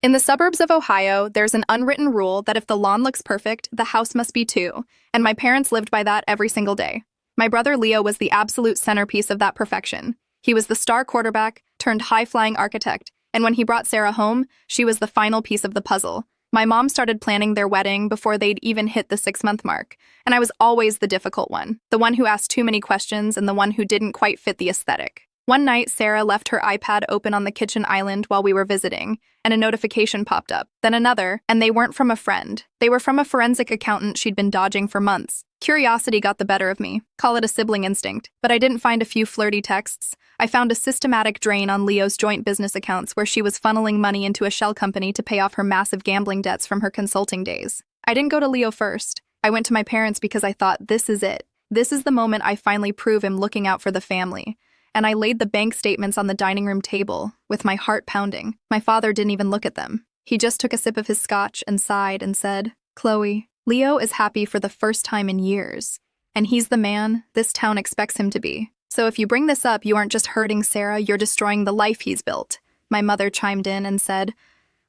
In the suburbs of Ohio, there's an unwritten rule that if the lawn looks perfect, the house must be too, and my parents lived by that every single day. My brother Leo was the absolute centerpiece of that perfection. He was the star quarterback turned high-flying architect, and when he brought Sarah home, she was the final piece of the puzzle. My mom started planning their wedding before they'd even hit the 6-month mark, and I was always the difficult one, the one who asked too many questions and the one who didn't quite fit the aesthetic. One night, Sarah left her iPad open on the kitchen island while we were visiting, and a notification popped up. Then another, and they weren't from a friend. They were from a forensic accountant she'd been dodging for months. Curiosity got the better of me. Call it a sibling instinct. But I didn't find a few flirty texts. I found a systematic drain on Leo's joint business accounts where she was funneling money into a shell company to pay off her massive gambling debts from her consulting days. I didn't go to Leo first. I went to my parents because I thought, this is it. This is the moment I finally prove him looking out for the family. And I laid the bank statements on the dining room table, with my heart pounding. My father didn't even look at them. He just took a sip of his scotch and sighed and said, "Chloe, Leo is happy for the first time in years. And he's the man this town expects him to be. So if you bring this up, you aren't just hurting Sarah, you're destroying the life he's built." My mother chimed in and said,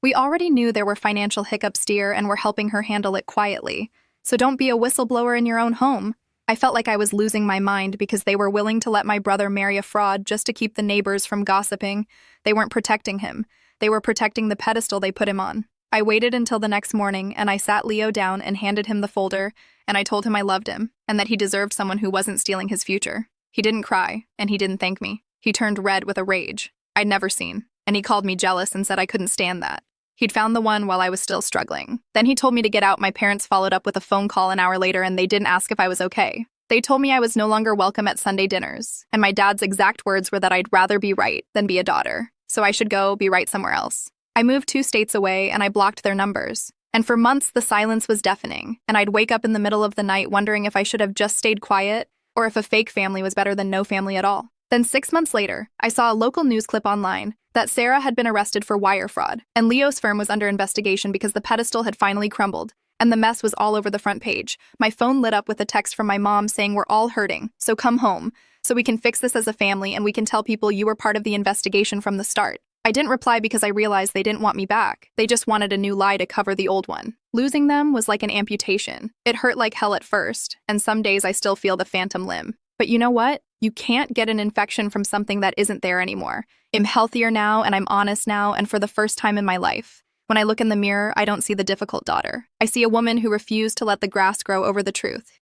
"We already knew there were financial hiccups, dear, and we're helping her handle it quietly. So don't be a whistleblower in your own home." I felt like I was losing my mind because they were willing to let my brother marry a fraud just to keep the neighbors from gossiping. They weren't protecting him. They were protecting the pedestal they put him on. I waited until the next morning, and I sat Leo down and handed him the folder, and I told him I loved him, and that he deserved someone who wasn't stealing his future. He didn't cry, and he didn't thank me. He turned red with a rage I'd never seen, and he called me jealous and said I couldn't stand that. He'd found the one while I was still struggling. Then he told me to get out. My parents followed up with a phone call an hour later, and they didn't ask if I was okay. They told me I was no longer welcome at Sunday dinners, and my dad's exact words were that I'd rather be right than be a daughter, so I should go be right somewhere else. I moved 2 states away, and I blocked their numbers. And for months, the silence was deafening, and I'd wake up in the middle of the night wondering if I should have just stayed quiet, or if a fake family was better than no family at all. Then 6 months later, I saw a local news clip online that Sarah had been arrested for wire fraud, and Leo's firm was under investigation because the pedestal had finally crumbled, and the mess was all over the front page. My phone lit up with a text from my mom saying, "We're all hurting, so come home, so we can fix this as a family and we can tell people you were part of the investigation from the start." I didn't reply because I realized they didn't want me back. They just wanted a new lie to cover the old one. Losing them was like an amputation. It hurt like hell at first, and some days I still feel the phantom limb. But you know what? You can't get an infection from something that isn't there anymore. I'm healthier now, and I'm honest now, and for the first time in my life. When I look in the mirror, I don't see the difficult daughter. I see a woman who refused to let the grass grow over the truth.